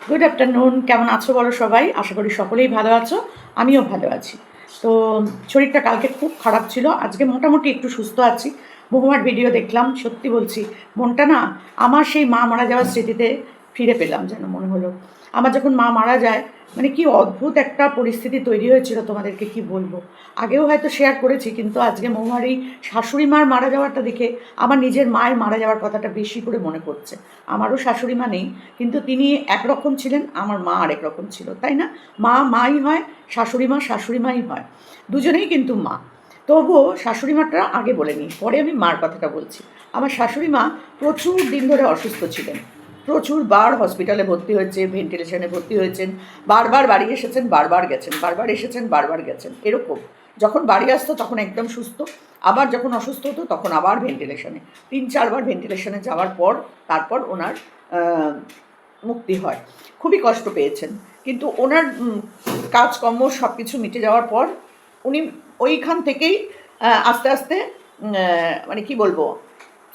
Good afternoon. কেমন আছো বলো সবাই? আশা করি সকলেই ভালো আছো, আমিও ভালো আছি। তো শরীরটা কালকে খুব খারাপ ছিল, আজকে মোটামুটি একটু সুস্থ আছি। বহুবার ভিডিও দেখলাম, সত্যি বলছি মনটা না আমার সেই মা মারা যাওয়ার স্মৃতিতে ফিরে পেলাম যেন মনে হলো। আমার যখন মা মারা যায় মানে কি অদ্ভুত একটা পরিস্থিতি তৈরি হয়েছিল, তোমাদেরকে কি বলবো। আগেও হয়তো শেয়ার করেছি, কিন্তু আজকে মহুয়ার এই শাশুড়ি মার মারা যাওয়াটা দেখে আমার নিজের মায়ের মারা যাওয়ার কথাটা বেশি করে মনে পড়ছে। আমারও শাশুড়ি মা নেই, কিন্তু তিনি একরকম ছিলেন, আমার মা আরেক রকম ছিল, তাই না? মা মাই হয়, শাশুড়ি মা শাশুড়ি মাই হয়, দুজনেই কিন্তু মা। তবুও শাশুড়ি মাটা আগে বলে নিই, পরে আমি মার কথাটা বলছি। আমার শাশুড়ি মা প্রচুর দিন ধরে অসুস্থ ছিলেন, প্রচুর বার হসপিটালে ভর্তি হয়েছে, ভেন্টিলেশনে ভর্তি হয়েছেন, বারবার বাড়ি এসেছেন, বারবার গেছেন, বারবার এসেছেন, বারবার গেছেন, এরকম। যখন বাড়ি আসতো তখন একদম সুস্থ, আবার যখন অসুস্থ হতো তখন আবার ভেন্টিলেশনে, 3-4বার ভেন্টিলেশনে যাওয়ার পর তারপর ওনার মুক্তি হয়। খুবই কষ্ট পেয়েছেন, কিন্তু ওনার কাজকর্ম সব কিছু মিটে যাওয়ার পর উনি ওইখান থেকেই আস্তে আস্তে মানে কি বলবো,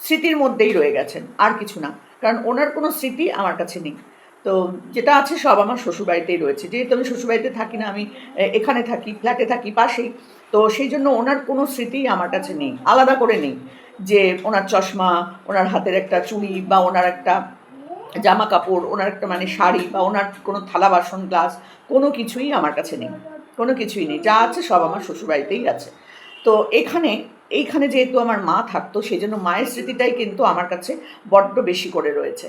স্মৃতির মধ্যেই রয়ে গেছেন, আর কিছু না। কারণ ওনার কোনো স্মৃতি আমার কাছে নেই। তো যেটা আছে সব আমার শ্বশুরবাড়িতেই রয়েছে, যেহেতু আমি শ্বশুরবাড়িতে থাকি না, আমি এখানে থাকি, ফ্ল্যাটে থাকি পাশেই। তো সেই জন্য ওনার কোনো স্মৃতিই আমার কাছে নেই, আলাদা করে নেই, যে ওনার চশমা, ওনার হাতের একটা চুড়ি, বা ওনার একটা জামা কাপড়, ওনার একটা মানে শাড়ি, বা ওনার কোনো থালা বাসন গ্লাস, কোনো কিছুই আমার কাছে নেই, কোনো কিছুই নেই। যা আছে সব আমার শ্বশুরবাড়িতেই আছে। তো এইখানে যেহেতু আমার মা থাকতো, সেই জন্য মায়ের স্মৃতিটাই কিন্তু আমার কাছে বড্ড বেশি করে রয়েছে,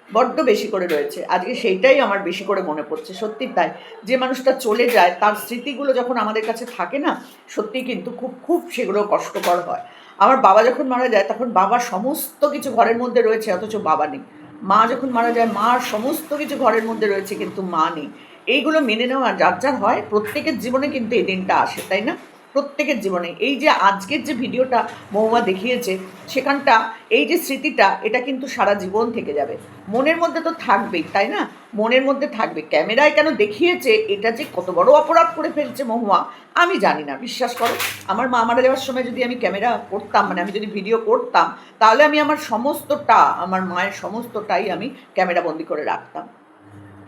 বড্ড বেশি করে রয়েছে। আজকে সেইটাই আমার বেশি করে মনে পড়ছে, সত্যি তাই। যে মানুষটা চলে যায় তার স্মৃতিগুলো যখন আমাদের কাছে থাকে না, সত্যি কিন্তু খুব খুব সেগুলো কষ্টকর হয়। আমার বাবা যখন মারা যায় তখন বাবার সমস্ত কিছু ঘরের মধ্যে রয়েছে, অথচ বাবা নেই। মা যখন মারা যায় মার সমস্ত কিছু ঘরের মধ্যে রয়েছে, কিন্তু মা নেই। এইগুলো মেনে নেওয়া যার যার হয়, প্রত্যেকের জীবনে কিন্তু এই দিনটা আসে, তাই না? প্রত্যেকের জীবনে এই যে আজকের যে ভিডিওটা মহুয়া দেখিয়েছে, সেখানটা এই যে স্মৃতিটা, এটা কিন্তু সারা জীবন থেকে যাবে, মনের মধ্যে তো থাকবেই, তাই না? মনের মধ্যে থাকবে। ক্যামেরায় কেন দেখিয়েছে, এটা যে কত বড় অপরাধ করে ফেলছে মহুয়া, আমি জানি না, বিশ্বাস করো। আমার মা মারা যাওয়ার সময় যদি আমি ক্যামেরা করতাম, মানে আমি যদি ভিডিও করতাম, তাহলে আমি আমার সমস্তটা, আমার মায়ের সমস্তটাই আমি ক্যামেরা বন্দি করে রাখতাম,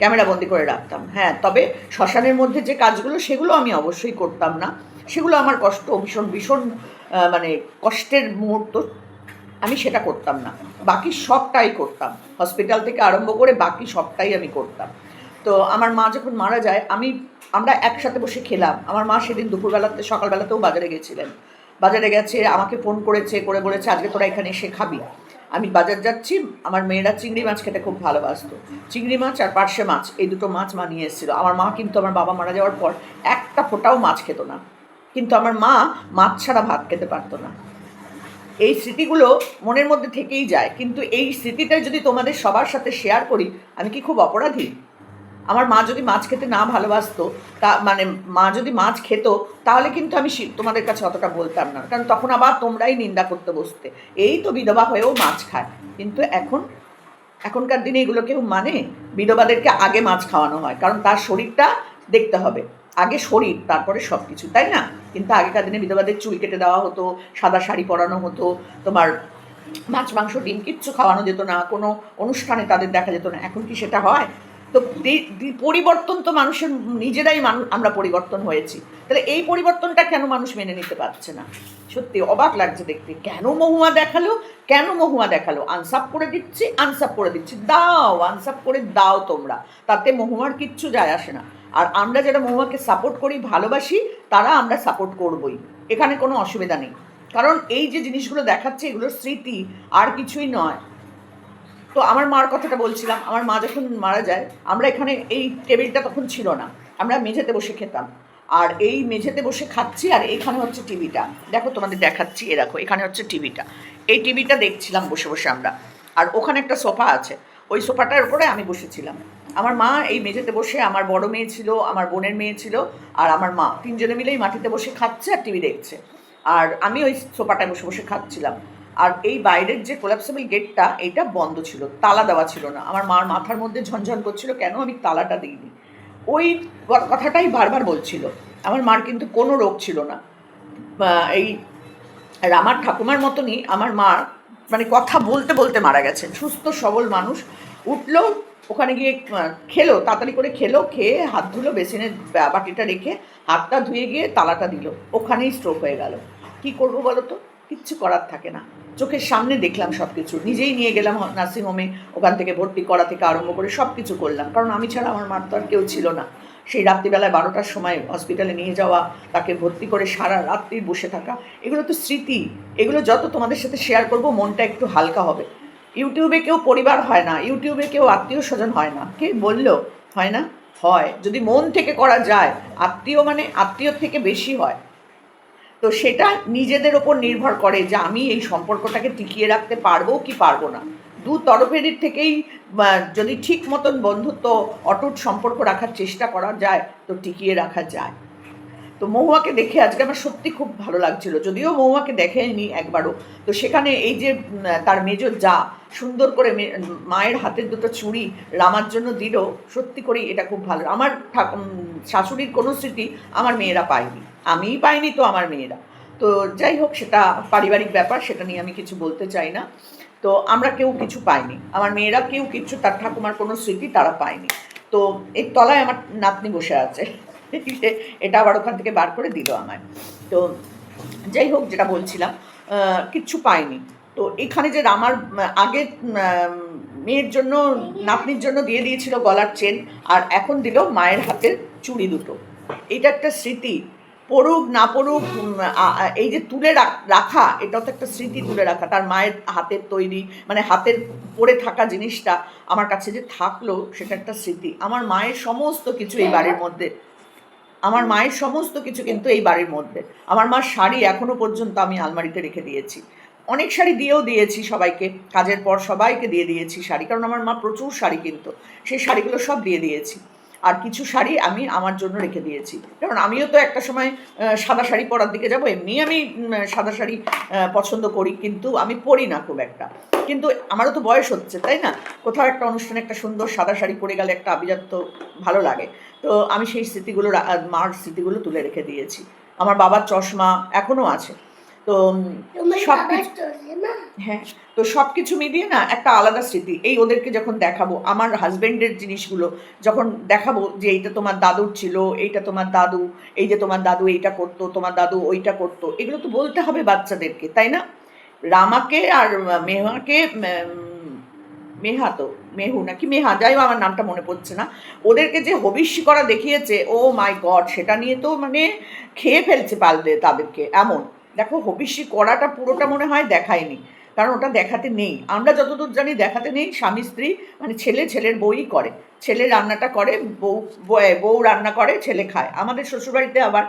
ক্যামেরা বন্দি করে রাখতাম। হ্যাঁ, তবে শ্মশানের মধ্যে যে কাজগুলো, সেগুলো আমি অবশ্যই করতাম না। সেগুলো আমার কষ্ট, ভীষণ ভীষণ মানে কষ্টের মুহূর্ত, আমি সেটা করতাম না। বাকি সবটাই করতাম, হসপিটাল থেকে আরম্ভ করে বাকি সবটাই আমি করতাম। তো আমার মা যখন মারা যায়, আমরা একসাথে বসে খেলাম। আমার মা সেদিন দুপুরবেলাতে, সকালবেলাতেও বাজারে গেছিলেন, বাজারে গেছে, আমাকে ফোন করেছে, করে বলেছে আজকে তোরা এখানে এসে খাবি। আমি বাজার যাচ্ছি, আমার মেয়েরা চিংড়ি মাছ খেতে খুব ভালোবাসতো, চিংড়ি মাছ আর পার্শে মাছ, এই দুটো মাছ মা নিয়ে এসেছিলো। আমার মা কিন্তু আমার বাবা মারা যাওয়ার পর একটা ফোঁটাও মাছ খেত না, কিন্তু আমার মা মাছ ছাড়া ভাত খেতে পারতো না। এই স্মৃতিগুলো মনের মধ্যে থেকেই যায়, কিন্তু এই স্মৃতিটা যদি তোমাদের সবার সাথে শেয়ার করি, আমি কি খুব অপরাধী? আমার মা যদি মাছ খেতে না ভালোবাসতো, তা মানে মা যদি মাছ খেত, তাহলে কিন্তু আমি তোমাদের কাছে অতটা বলতাম না, কারণ তখন আবার তোমরাই নিন্দা করতে বসতে, এই তো বিধবা হয়েও মাছ খায়। কিন্তু এখনকার দিনে এগুলো কেউ মানে? বিধবাদেরকে আগে মাছ খাওয়ানো হয়, কারণ তার শরীরটা দেখতে হবে, আগে শরীর তারপরে সব কিছু, তাই না? কিন্তু আগেকার দিনে বিধবাদের চুল কেটে দেওয়া হতো, সাদা শাড়ি পরানো হতো, তোমার মাছ মাংস ডিম কিচ্ছু খাওয়ানো যেত না, কোনো অনুষ্ঠানে তাদের দেখা যেত না। এখন কি সেটা হয়? তো পরিবর্তন তো মানুষের নিজেরাই, আমরা পরিবর্তন হয়েছি। তাহলে এই পরিবর্তনটা কেন মানুষ মেনে নিতে পারছে না? সত্যি অবাক লাগছে দেখতে। কেন মহুয়া দেখালো, কেন মহুয়া দেখালো? আনসাপ করে দিচ্ছি, আনসাপ করে দিচ্ছি, দাও আনসাপ করে দাও তোমরা, তাতে মহুয়ার কিচ্ছু যায় আসে না। আর আমরা যারা মহুয়াকে সাপোর্ট করি, ভালোবাসি, তারা আমরা সাপোর্ট করবই, এখানে কোনো অসুবিধা নেই। কারণ এই যে জিনিসগুলো দেখাচ্ছে, এগুলোর স্মৃতি, আর কিছুই নয়। তো আমার মার কথাটা বলছিলাম, আমার মা যখন মারা যায়, আমরা এখানে এই টেবিলটা তখন ছিল না, আমরা মেঝেতে বসে খেতাম। আর এই মেঝেতে বসে খাচ্ছি, আর এখানে হচ্ছে টিভিটা, দেখো তোমাদের দেখাচ্ছি, এ দেখো এখানে হচ্ছে টিভিটা, এই টিভিটা দেখছিলাম বসে বসে আমরা। আর ওখানে একটা সোফা আছে, ওই সোফাটার উপরে আমি বসেছিলাম। আমার মা এই মেঝেতে বসে, আমার বড় মেয়ে ছিল, আমার বোনের মেয়ে ছিল, আর আমার মা, তিনজনে মিলেই মাটিতে বসে খাচ্ছে আর টিভি দেখছে। আর আমি ওই সোফাটায় বসে বসে খাচ্ছিলাম। আর এই বাইরের যে কোলাপসেবল গেটটা, এটা বন্ধ ছিল, তালা দেওয়া ছিল না। আমার মার মাথার মধ্যে ঝনঝন করছিল, কেন আমি তালাটা দিইনি। ওই কথাটাই বারবার বলছিল। আমার মার কিন্তু কোনো রোগ ছিল না, এই আমার ঠাকুমার মতনই আমার মা, মানে কথা বলতে বলতে মারা গেছেন, সুস্থ সবল মানুষ। উঠলো, ওখানে গিয়ে খেলো, তাড়াতাড়ি করে খেলো, খেয়ে হাত ধুলো, বেসিনের বাটিটা রেখে হাতটা ধুয়ে গিয়ে তালাটা দিল, ওখানেই স্ট্রোক হয়ে গেল। কি করবো বলো তো, কিচ্ছু করার থাকে না। চোখের সামনে দেখলাম সব কিছু, নিজেই নিয়ে গেলাম নার্সিংহোমে, ওখান থেকে ভর্তি করা থেকে আরম্ভ করে সব কিছু করলাম, কারণ আমি ছাড়া আমার মার তো আর কেউ ছিল না। সেই রাত্রিবেলায় 12টার সময় হসপিটালে নিয়ে যাওয়া, তাকে ভর্তি করে সারা রাত্রি বসে থাকা, এগুলো তো স্মৃতি। এগুলো যত তোমাদের সাথে শেয়ার করবো মনটা একটু হালকা হবে। ইউটিউবে কেউ পরিবার হয় না, ইউটিউবে কেউ আত্মীয় স্বজন হয় না। কে বললো হয় না? হয়, যদি মন থেকে করা যায়। আত্মীয় মানে আত্মীয়র থেকে বেশি হয়। তো সেটা নিজেদের ওপর নির্ভর করে যে আমি এই সম্পর্কটাকে টিকিয়ে রাখতে পারবো কি পারবো না। দু তরফের থেকেই যদি ঠিক মতন বন্ধুত্ব, অটুট সম্পর্ক রাখার চেষ্টা করা যায় তো টিকিয়ে রাখা যায়। তো মহুয়াকে দেখে আজকে আমার সত্যি খুব ভালো লাগছিল, যদিও মহুয়াকে দেখেনি একবারও। তো সেখানে এই যে তার মেজর যা সুন্দর করে মায়ের হাতের দুটো চুড়ি রামার জন্য দিল, সত্যি করেই এটা খুব ভালো। আমার শাশুড়ির কোনো স্মৃতি আমার মেয়েরা পায়নি, আমিই পাইনি তো আমার মেয়েরা। তো যাই হোক, সেটা পারিবারিক ব্যাপার, সেটা নিয়ে আমি কিছু বলতে চাই না। তো আমরা কেউ কিছু পাইনি, আমার মেয়েরা কেউ কিছু, তার ঠাকুমার কোনো স্মৃতি তারা পায়নি। তো এর তলায় আমার নাতনি বসে আছে, এটা আবার ওখান থেকে বার করে দিল আমায়। তো যাই হোক, যেটা বলছিলাম, কিচ্ছু পাইনি। তো এখানে যে আমার আগে মেয়ের জন্য, নাতনির জন্য দিয়ে দিয়েছিল গলার চেন, আর এখন দিল মায়ের হাতের চুড়ি দুটো। এটা একটা স্মৃতি, পড়ুক না পড়ুক, এই যে তুলে রাখা, এটাও তো একটা স্মৃতি। তুলে রাখা, তার মায়ের হাতের তৈরি, মানে হাতের পরে থাকা জিনিসটা আমার কাছে যে থাকলো, সেটা একটা স্মৃতি। আমার মায়ের সমস্ত কিছু এই বাড়ির মধ্যে, আমার মায়ের সমস্ত কিছু কিন্তু এই বাড়ির মধ্যে। আমার মার শাড়ি এখনো পর্যন্ত আমি আলমারিতে রেখে দিয়েছি, অনেক শাড়ি দিয়েও দিয়েছি সবাইকে, কাজের পর সবাইকে দিয়ে দিয়েছি শাড়ি, কারণ আমার মা প্রচুর শাড়ি কিনতো, সেই শাড়িগুলো সব দিয়ে দিয়েছি। আর কিছু শাড়ি আমি আমার জন্য রেখে দিয়েছি, কারণ আমিও তো একটা সময় সাদা শাড়ি পরার দিকে যাব। এমনি আমি সাদা শাড়ি পছন্দ করি, কিন্তু আমি পরি না খুব একটা। কিন্তু আমারও তো বয়স হচ্ছে, তাই না? কোথাও একটা অনুষ্ঠানে একটা সুন্দর সাদা শাড়ি পরে গেলে একটা আভিজাত্য ভালো লাগে। তো আমি সেই স্মৃতিগুলো, মার স্মৃতিগুলো তুলে রেখে দিয়েছি। আমার বাবার চশমা এখনও আছে। তো সব কিছু, হ্যাঁ, তো সব কিছু মিলিয়ে না একটা আলাদা স্মৃতি। এই ওদেরকে যখন দেখাবো, আমার হাজব্যান্ডের জিনিসগুলো যখন দেখাবো, যে এইটা তোমার দাদুর ছিল, এইটা তোমার দাদু, এই যে তোমার দাদু এইটা করতো, তোমার দাদু ওইটা করতো, এগুলো তো বলতে হবে বাচ্চাদেরকে, তাই না? রামাকে আর মেহাকে, মেহা তো, মেহু নাকি মেহা, যাই হোক আমার নামটা মনে পড়ছে না, ওদেরকে যে হবিষ্যি করা দেখিয়েছে, ও মাই গড, সেটা নিয়ে তো মানে খেয়ে ফেলছে পারলে তাদেরকে এমন। দেখো, হবিষ্যি করাটা পুরোটা মনে হয় দেখায়নি, কারণ ওটা দেখাতে নেই। আমরা যতদূর জানি দেখাতে নেই, স্বামী স্ত্রী মানে ছেলে ছেলের বউই করে, ছেলে রান্নাটা করে, বউ রান্না করে, ছেলে খায়। আমাদের শ্বশুরবাড়িতে আবার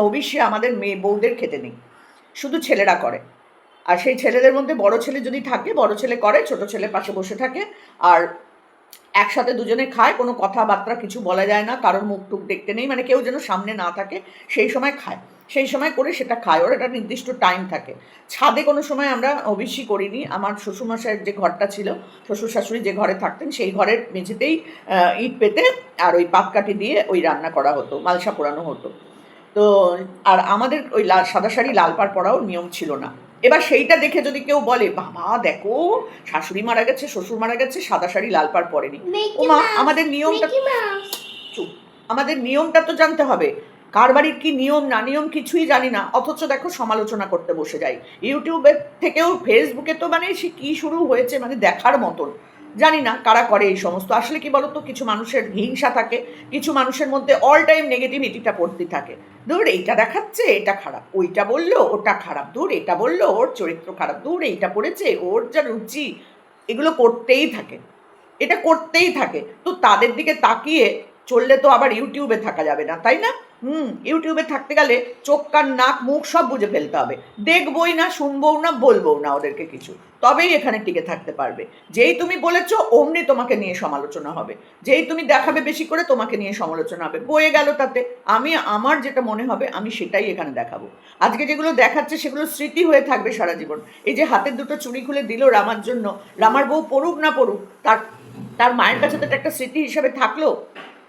হবিষ্যি আমাদের মেয়ে বউদের খেতে নেই, শুধু ছেলেরা করে। আর সেই ছেলেদের মধ্যে বড় ছেলে যদি থাকে, বড় ছেলে করে, ছোট ছেলে পাশে বসে থাকে, আর একসাথে দুজনে খায়, কোনো কথাবার্তা কিছু বলা যায় না, কারোর মুখ টুক দেখতে নেই, মানে কেউ যেন সামনে না থাকে, সেই সময় খায়, সেই সময় করে সেটা খায়। ওর একটা নির্দিষ্ট টাইম থাকে। ছাদে কোনো সময় আমরা অবশ্যই করিনি। আমার শ্বশুরমশাইয়ের যে ঘরটা ছিল, শ্বশুর শাশুড়ি যে ঘরে থাকতেন, সেই ঘরের মেঝেতেই ইট পেতে আর ওই পাতকাঠি দিয়ে ওই রান্না করা হতো, মালসা পোড়ানো হতো। তো আর আমাদের ওই সাদা শাড়ি লাল পাড় পরাও নিয়ম ছিল না। এবার সেইটা দেখে যদি কেউ বলে, বাবা দেখো, শাশুড়ি মারা গেছে, শ্বশুর মারা গেছে, সাদা শাড়ি লাল পাড় পরেনি, ওমা আমাদের নিয়মটা, চুপ, আমাদের নিয়মটা তো জানতে হবে। কার বাড়ির কি নিয়ম না নিয়ম কিছুই জানি না, অথচ দেখো সমালোচনা করতে বসে যাই। ইউটিউবের থেকেও ফেসবুকে তো মানে সে কী শুরু হয়েছে, মানে দেখার মতন। জানি না কারা করে এই সমস্ত। আসলে কি বলতো, কিছু মানুষের হিংসা থাকে, কিছু মানুষের মধ্যে অল টাইম নেগেটিভিটিটা পড়তে থাকে। দূর এইটা দেখাচ্ছে, এটা খারাপ, ওইটা বললো ওটা খারাপ, দূর এটা বললো ওর চরিত্র খারাপ, দূর এইটা পড়েছে ওর যা রুচি, এগুলো করতেই থাকে, এটা করতেই থাকে। তো তাদের দিকে তাকিয়ে চললে তো আবার ইউটিউবে থাকা যাবে না, তাই না? ইউটিউবে থাকতে গেলে চোখ কান নাক মুখ সব বুঝে ফেলতে হবে, দেখবই না, শুনবও না, বলবও না ওদেরকে কিছু, তবেই এখানে টিকে থাকতে পারবে। যেই তুমি বলেছো অমনি তোমাকে নিয়ে সমালোচনা হবে, যেই তুমি দেখাবে বেশি করে তোমাকে নিয়ে সমালোচনা হবে, বয়ে গেল তাতে। আমি আমার যেটা মনে হবে আমি সেটাই এখানে দেখাবো। আজকে যেগুলো দেখাচ্ছে সেগুলো স্মৃতি হয়ে থাকবে সারা জীবন। এই যে হাতের দুটো চুড়ি খুলে দিল রামার জন্য, রামার বউ পড়ুক না পড়ুক, তার তার মায়ের কাছে তো এটা একটা স্মৃতি হিসাবে থাকলো,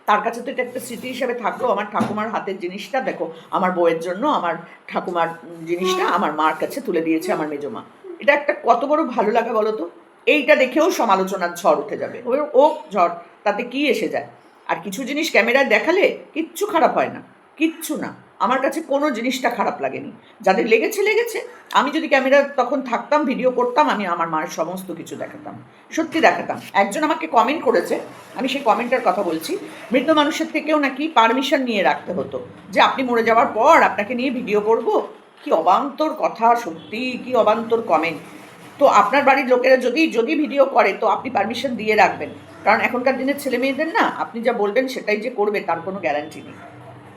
তার কাছে তো এটা একটা স্মৃতি হিসাবে থাকলো। আমার ঠাকুমার হাতের জিনিসটা দেখো, আমার বউয়ের জন্য আমার ঠাকুমার জিনিসটা আমার মার কাছে তুলে দিয়েছে আমার মেজমা। এটা একটা কত বড় ভালো লাগা বলো তো। এইটা দেখেও সমালোচনার ঝড় উঠে যাবে। ও ঝড়, তাতে কি এসে যায়? আর কিছু জিনিস ক্যামেরায় দেখালে কিচ্ছু খারাপ হয় না, কিচ্ছু না। আমার কাছে কোনো জিনিসটা খারাপ লাগেনি। যাদের লেগেছে লেগেছে। আমি যদি ক্যামেরা তখন থাকতাম, ভিডিও করতাম, আমি আমার মায়ের সমস্ত কিছু দেখাতাম, সত্যি দেখাতাম। একজন আমাকে কমেন্ট করেছে, আমি সেই কমেন্টের কথা বলছি। মৃত মানুষের থেকেও নাকি পারমিশন নিয়ে রাখতে হতো, যে আপনি মরে যাওয়ার পর আপনাকে নিয়ে ভিডিও করব। কি অবান্তর কথা, সত্যি কি অবান্তর কমেন্ট। তো আপনার বাড়ির লোকেরা যদি যদি ভিডিও করে তো আপনি পারমিশন দিয়ে রাখবেন, কারণ এখনকার দিনের ছেলে মেয়েদের না আপনি যা বলবেন সেটাই যে করবে তার কোনো গ্যারান্টি নেই।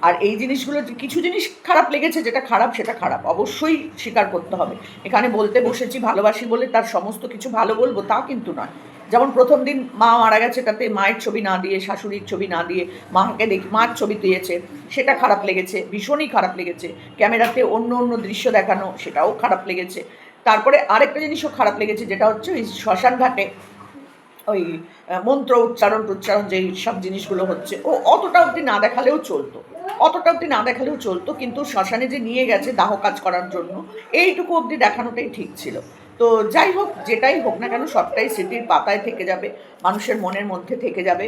আর এই জিনিসগুলো, কিছু জিনিস খারাপ লেগেছে, যেটা খারাপ সেটা খারাপ, অবশ্যই স্বীকার করতে হবে। এখানে বলতে বসেছি ভালোবাসি বলে তার সমস্ত কিছু ভালো বলবো তা কিন্তু নয়। যেমন প্রথম দিন মা মারা গেছে, তাতে মায়ের ছবি না দিয়ে, শাশুড়ির ছবি না দিয়ে মাকে দেখি মার ছবি দিয়েছে, সেটা খারাপ লেগেছে, ভীষণই খারাপ লেগেছে। ক্যামেরাতে অন্য অন্য দৃশ্য দেখানো, সেটাও খারাপ লেগেছে। তারপরে আরেকটা জিনিসও খারাপ লেগেছে, যেটা হচ্ছে ওই শ্মশান ঘাটে ওই মন্ত্র উচ্চারণ যেই সব জিনিসগুলো হচ্ছে, ও অতটা অবধি না দেখালেও চলতো, অতটা অবধি না দেখালেও চলতো, কিন্তু শ্মশানে যে নিয়ে গেছে দাহ কাজ করার জন্য, এইটুকু অবধি দেখানোটাই ঠিক ছিল। তো যাই হোক, যেটাই হোক না কেন, সবটাই স্মৃতির পাতায় থেকে যাবে, মানুষের মনের মধ্যে থেকে যাবে।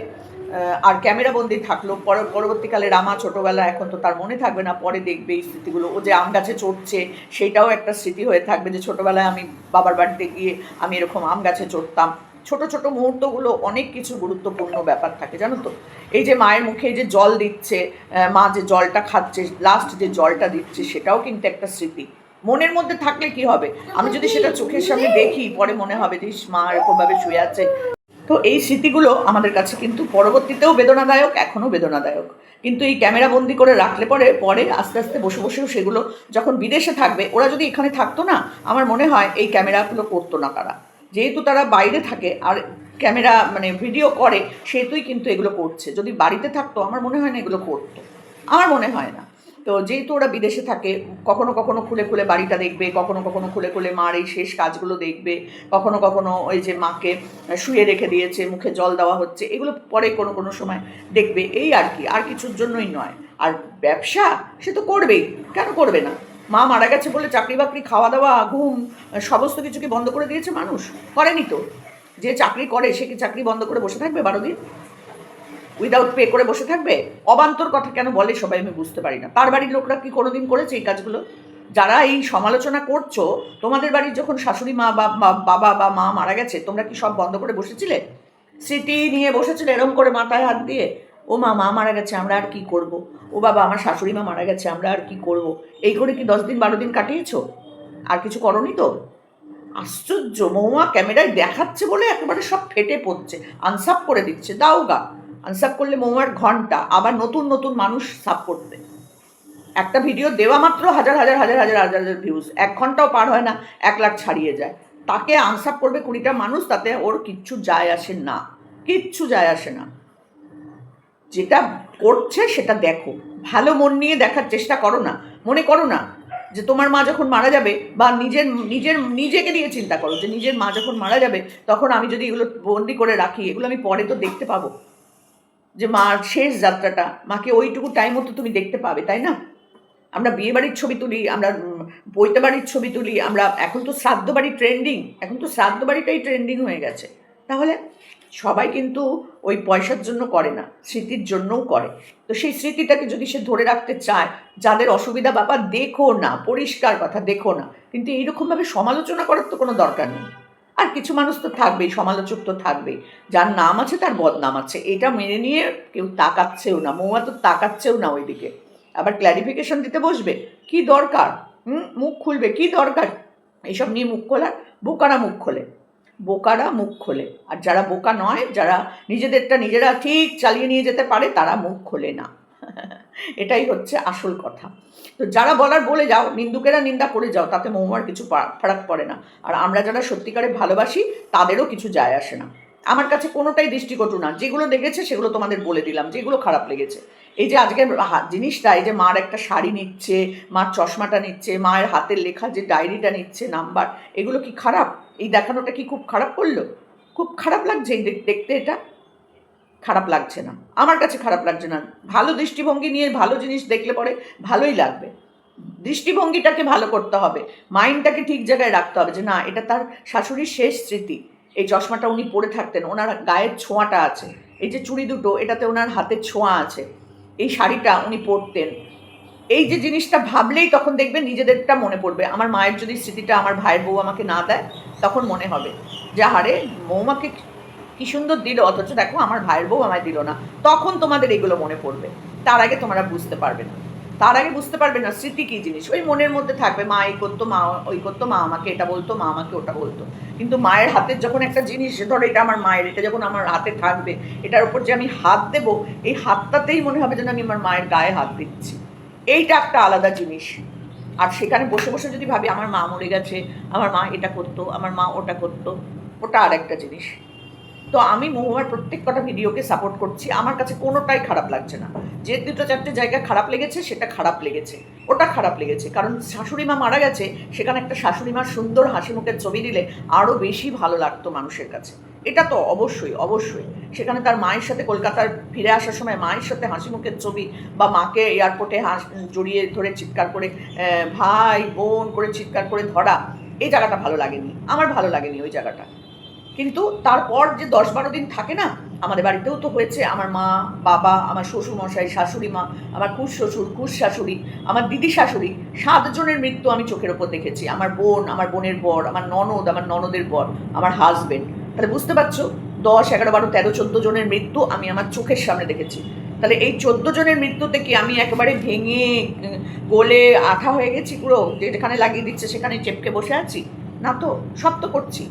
আর ক্যামেরাবন্দি থাকলো পরবর্তীকালে রামা ছোটোবেলা, এখন তো তার মনে থাকবে না, পরে দেখবে এই স্মৃতিগুলো। ও যে আম গাছে চড়ছে সেইটাও একটা স্মৃতি হয়ে থাকবে, যে ছোটোবেলায় আমি বাবার বাড়িতে গিয়ে আমি এরকম আম গাছে চড়তাম। ছোট ছোট মুহূর্তগুলো অনেক কিছু গুরুত্বপূর্ণ ব্যাপার থাকে, জানো তো। এই যে মায়ের মুখে যে জল দিচ্ছে, মা যে জলটা খাচ্ছে, লাস্ট যে জলটা দিচ্ছে, সেটাও কিন্তু একটা স্মৃতি। মনের মধ্যে থাকলে কি হবে, আমি যদি সেটা চোখের সামনে দেখি, পরে মনে হবে যে মা এরকমভাবে শুয়ে আছে। তো এই স্মৃতিগুলো আমাদের কাছে কিন্তু পরবর্তীতেও বেদনাদায়ক, এখনও বেদনাদায়ক। কিন্তু এই ক্যামেরা বন্দি করে রাখলে পরে আস্তে আস্তে বসে বসেও সেগুলো যখন বিদেশে থাকবে, ওরা যদি এখানে থাকতো না, আমার মনে হয় এই ক্যামেরাগুলো করতো না তারা। যেহেতু তারা বাইরে থাকে আর ক্যামেরা মানে ভিডিও করে, সেহেতুই কিন্তু এগুলো করছে। যদি বাড়িতে থাকতো আমার মনে হয় না এগুলো করতো, আমার মনে হয় না। তো যেহেতু ওরা বিদেশে থাকে, কখনো কখনো খুলে খুলে বাড়িটা দেখবে, কখনো কখনো খুলে খুলে মার এই শেষ কাজগুলো দেখবে, কখনো কখনো ওই যে মাকে শুয়ে রেখে দিয়েছে, মুখে জল দেওয়া হচ্ছে, এগুলো পরে কোনো কোনো সময় দেখবে, এই আর কি, আর কিছুর জন্যই নয়। আর ব্যবসা সে তো করবেই, কেন করবে না? মা মারা গেছে বলে চাকরি বাকরি, খাওয়া দাওয়া, ঘুম, সমস্ত কিছুকে বন্ধ করে দিয়েছে মানুষ? করেনি তো। যে চাকরি করে সে কি চাকরি বন্ধ করে বসে থাকবে 12 দিন? উইদাউট পে করে বসে থাকবে? অবান্তর কথা কেন বলে সবাই, আমি বুঝতে পারি না। তার বাড়ির লোকরা কি কোনোদিন করেছে এই কাজগুলো? যারা এই সমালোচনা করছো, তোমাদের বাড়ির যখন শাশুড়ি মা বা বাবা বা মা মারা গেছে, তোমরা কি সব বন্ধ করে বসেছিলে? স্মৃতি নিয়ে বসেছিলে এরম করে মাথায় হাত দিয়ে? ও মা মা মারা গেছে, আমরা আর কি করব? ও বাবা আমার শাশুড়ি মা মারা গেছে, আমরা আর কি করব? এই করে কি 10 দিন 12 দিন কাটিয়েছো? আর কিছু করনি তো? আশ্চর্য, মহুয়া ক্যামেরায় দেখাচ্ছে বলে একেবারে সব ফেটে পড়ছে, আনসাপ করে দিচ্ছে। দাও গা, আনসাপ করলে মহুয়ার ঘন্টা, আবার নতুন নতুন মানুষ সাপ করতে। একটা ভিডিও দেওয়া মাত্র হাজার হাজার হাজার হাজার হাজার হাজার ভিউজ, 1 ঘন্টাও পার হয় না 1 লাখ ছাড়িয়ে যায়। তাকে আনসাপ করবে 20টা মানুষ, তাতে ওর কিচ্ছু যায় আসে না, কিচ্ছু যায় আসে না। যেটা করছে সেটা দেখো, ভালো মন নিয়ে দেখার চেষ্টা করো না। মনে করো না যে তোমার মা যখন মারা যাবে, বা নিজেকে নিয়ে চিন্তা করো যে নিজের মা যখন মারা যাবে, তখন আমি যদি এগুলো বন্দি করে রাখি, এগুলো আমি পরে তো দেখতে পাবো, যে মার শেষ যাত্রাটা, মাকে ওইটুকু টাইমও তো তুমি দেখতে পাবে, তাই না? আমরা বিয়ে বাড়ির ছবি তুলি, আমরা পৈতে বাড়ির ছবি তুলি, আমরা এখন তো শ্রাদ্ধ বাড়ি ট্রেন্ডিং, এখন তো শ্রাদ্ধ বাড়িটাই ট্রেন্ডিং হয়ে গেছে। তাহলে সবাই কিন্তু ওই পয়সার জন্য করে না, স্মৃতির জন্যও করে। তো সেই স্মৃতিটাকে যদি সে ধরে রাখতে চায়, যাদের অসুবিধা বাবা দেখো না, পরিষ্কার কথা দেখো না, কিন্তু এইরকমভাবে সমালোচনা করার তো কোনো দরকার নেই। আর কিছু মানুষ তো থাকবেই, সমালোচক তো থাকবেই, যার নাম আছে তার বদনাম আছে, এটা মেনে নিয়ে কেউ তাকাচ্ছেও না, মৌয়া তো তাকাচ্ছেও না ওইদিকে। আবার ক্ল্যারিফিকেশন দিতে বসবে, কি দরকার? মুখ খুলবে, কি দরকার এইসব নিয়ে মুখ খোলার? বোকারা মুখ খোলে, বোকারা মুখ খোলে। আর যারা বোকা নয়, যারা নিজেদেরটা নিজেরা ঠিক চালিয়ে নিয়ে যেতে পারে, তারা মুখ খোলে না। এটাই হচ্ছে আসল কথা। তো যারা বলার বলে যাও, নিন্দুকেরা নিন্দা করে যাও, তাতে মহুয়ার কিছু ফারাক পড়ে না। আর আমরা যারা সত্যিকারে ভালোবাসি, তাদেরও কিছু যায় আসে না। আমার কাছে কোনোটাই দৃষ্টিকটু না। যেগুলো দেখেছে সেগুলো তোমাদের বলে দিলাম, যেগুলো খারাপ লেগেছে। এই যে আজকের জিনিসটা, এই যে মার একটা শাড়ি নিচ্ছে, মার চশমাটা নিচ্ছে, মায়ের হাতের লেখা যে ডায়েরিটা নিচ্ছে নাম্বার, এগুলো কি খারাপ? এই দেখানোটা কি খুব খারাপ করলো? খুব খারাপ লাগছে দেখতে এটা? খারাপ লাগছে না, আমার কাছে খারাপ লাগছে না। ভালো দৃষ্টিভঙ্গি নিয়ে ভালো জিনিস দেখলে পরে ভালোই লাগবে। দৃষ্টিভঙ্গিটাকে ভালো করতে হবে, মাইন্ডটাকে ঠিক জায়গায় রাখতে হবে, যে না, এটা তার শাশুড়ির শেষ স্মৃতি, এই চশমাটা উনি পরে থাকতেন, ওনার গায়ের ছোঁয়াটা আছে, এই যে চুড়ি দুটো এটাতে ওনার হাতের ছোঁয়া আছে, এই শাড়িটা উনি পরতেন। এই যে জিনিসটা ভাবলেই তখন দেখবে নিজেদেরটা মনে পড়বে। আমার মায়ের যদি স্মৃতিটা আমার ভাইয়ের বউ আমাকে না দেয়, তখন মনে হবে যে হারে বৌমাকে কি সুন্দর দিল, অথচ দেখো আমার ভাইয়ের বউ আমায় দিল না। তখন তোমাদের এগুলো মনে পড়বে, তার আগে তোমরা বুঝতে পারবে না। তার আগে বুঝতে পারবে না স্মৃতি কী জিনিস। ওই মনের মধ্যে থাকবে মা এই করতো, মা ওই করতো, মা আমাকে এটা বলতো, মা আমাকে ওটা বলতো। কিন্তু মায়ের হাতের যখন একটা জিনিস, ধরো এটা আমার মায়ের, এটা যখন আমার হাতে থাকবে, এটার উপর যে আমি হাত দেবো, এই হাতটাতেই মনে হবে যেন আমি আমার মায়ের গায়ে হাত দিচ্ছি। এইটা একটা আলাদা জিনিস। আর সেখানে বসে বসে যদি ভাবি আমার মা মরে গেছে, আমার মা এটা করতো, আমার মা ওটা করতো, ওটা আর একটা জিনিস। তো আমি মহুয়ার প্রত্যেক কটা ভিডিওকে সাপোর্ট করছি, আমার কাছে কোনোটাই খারাপ লাগছে না। যে দুটো চারটে জায়গা খারাপ লেগেছে সেটা খারাপ লেগেছে, ওটা খারাপ লেগেছে, কারণ শাশুড়ি মা মারা গেছে, সেখানে একটা শাশুড়ি মার সুন্দর হাসি মুখের ছবি দিলে আরও বেশি ভালো লাগতো মানুষের কাছে। এটা তো অবশ্যই অবশ্যই। সেখানে তার মায়ের সাথে কলকাতার ফিরে আসার সময় মায়ের সাথে হাসি মুখের ছবি, বা মাকে এয়ারপোর্টে জড়িয়ে ধরে চিৎকার করে ভাই বোন করে চিৎকার করে ধরা, এই জায়গাটা ভালো লাগেনি, আমার ভালো লাগেনি ওই জায়গাটা। কিন্তু তারপর যে 10-12 দিন থাকে না, আমাদের বাড়িতেও তো হয়েছে, আমার মা বাবা, আমার শ্বশুরমশাই, শাশুড়ি মা, আমার কুশ শ্বশুর, কুশ শাশুড়ি, আমার দিদি শাশুড়ি, 7 জনের মৃত্যু আমি চোখের ওপর দেখেছি। আমার বোন, আমার বোনের বর, আমার ননদ, আমার ননদের বর, আমার হাজবেন্ড। তাহলে বুঝতে পারছো 10, 11, 12, 13, 14 জনের মৃত্যু আমি আমার চোখের সামনে দেখেছি। তাহলে এই 14 জনের মৃত্যুতে কি আমি একেবারে ভেঙে গলে আঠা হয়ে গেছি পুরো, যেখানে লাগিয়ে দিচ্ছে সেখানে চেপকে বসে আছি? না তো, সব তো করছি,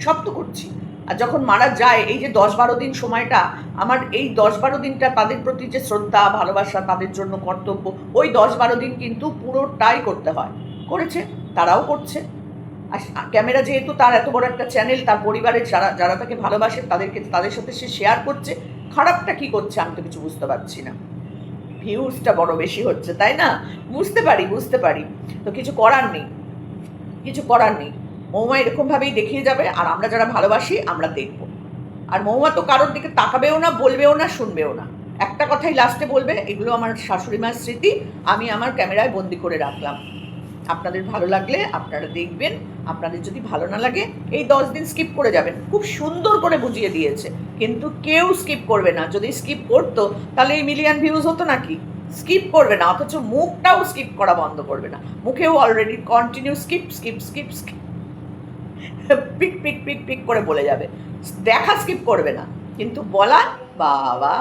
সব তো করছি। আর যখন মারা যায়, এই যে 10-12 দিন সময়টা, আমার এই 10-12 দিনটা তাদের প্রতি যে শ্রদ্ধা ভালোবাসা, তাদের জন্য কর্তব্য, ওই 10-12 দিন কিন্তু পুরোটাই করতে হয়। করেছে, তারাও করছে। আর ক্যামেরা যেহেতু তার এত বড় একটা চ্যানেল, তার পরিবারের যারা যারা তাকে ভালোবাসে তাদের সাথে সে শেয়ার করছে। খারাপটা কি করছে আমি তো কিছু বুঝতে পারছি না। ভিউজটা বড় বেশি হচ্ছে, তাই না? বুঝতে পারি, বুঝতে পারি। তো কিছু করার নেই, কিছু করার নেই। মৌমা এরকমভাবেই দেখিয়ে যাবে, আর আমরা যারা ভালোবাসি আমরা দেখব। আর মৌমা তো কারোর দিকে তাকাবেও না, বলবেও না, শুনবেও না। একটা কথাই লাস্টে বলবে, এগুলো আমার শাশুড়ি মার স্মৃতি, আমি আমার ক্যামেরায় বন্দি করে রাখলাম। আপনাদের ভালো লাগলে আপনারা দেখবেন, আপনাদের যদি ভালো না লাগে এই 10 দিন স্কিপ করে যাবেন। খুব সুন্দর করে বুঝিয়ে দিয়েছে, কিন্তু কেউ স্কিপ করবে না। যদি স্কিপ করতো তাহলে এই মিলিয়ন ভিউজ হতো নাকি? স্কিপ করবে না, অথচ মুখটাও স্কিপ করা বন্ধ করবে না। মুখেও already continue skip skip skip skip pick pick pick pick করে বলে যাবে। দেখা স্কিপ করবে না, কিন্তু বলা বাবা।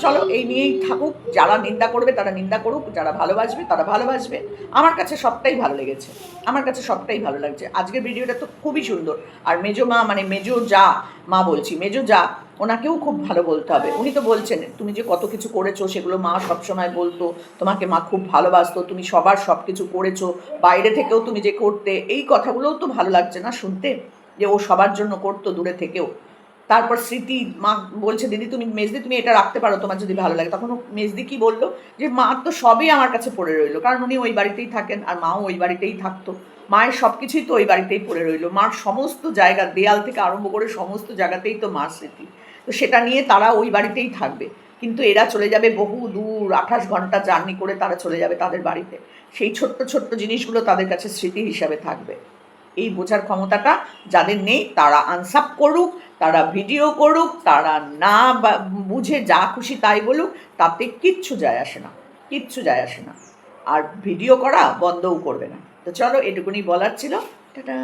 চলো এই নিয়েই থাকুক, যারা নিন্দা করবে তারা নিন্দা করুক, যারা ভালোবাসবে তারা ভালোবাসবে। আমার কাছে সবটাই ভালো লেগেছে, আমার কাছে সবটাই ভালো লাগছে। আজকের ভিডিওটা তো খুবই সুন্দর। আর মেজো মা, মানে মেজো যা মা বলছি, মেজো যা, ওনাকেও খুব ভালো বলতে হবে। উনি তো বলছেন তুমি যে কত কিছু করেছো সেগুলো মা সবসময় বলতো, তোমাকে মা খুব ভালোবাসতো, তুমি সবার সব কিছু করেছো, বাইরে থেকেও তুমি যে করতে, এই কথাগুলোও তো ভালো লাগছে না শুনতে, যে ও সবার জন্য করতো দূরে থেকেও। তারপর স্মৃতি মা বলছে দিদি তুমি মেজদি তুমি এটা রাখতে পারো তোমার যদি ভালো লাগে। তখন মেজদি কি বললো, যে মা তো সবই আমার কাছে পড়ে রইলো, কারণ উনি ওই বাড়িতেই থাকেন আর মাও ওই বাড়িতেই থাকতো, মায়ের সব কিছুই তো ওই বাড়িতেই পড়ে রইলো, মার সমস্ত জায়গা, দেয়াল থেকে আরম্ভ করে সমস্ত জায়গাতেই তো মার স্মৃতি। তো সেটা নিয়ে তারা ওই বাড়িতেই থাকবে। কিন্তু এরা চলে যাবে বহু দূর, 28 ঘন্টা জার্নি করে তারা চলে যাবে তাদের বাড়িতে। সেই ছোট্ট ছোট্ট জিনিসগুলো তাদের কাছে স্মৃতি হিসাবে থাকবে। এই বোঝার ক্ষমতাটা যাদের নেই তারা আনসাপ করুক, তারা ভিডিও করুক, তারা না বুঝে যা খুশি তাই বলুক, তাতে কিচ্ছু যায় আসে না, কিচ্ছু যায় আসে না। আর ভিডিও করা বন্ধও করবে না। তো চলো এটুকুনি বলার ছিল। টাটা।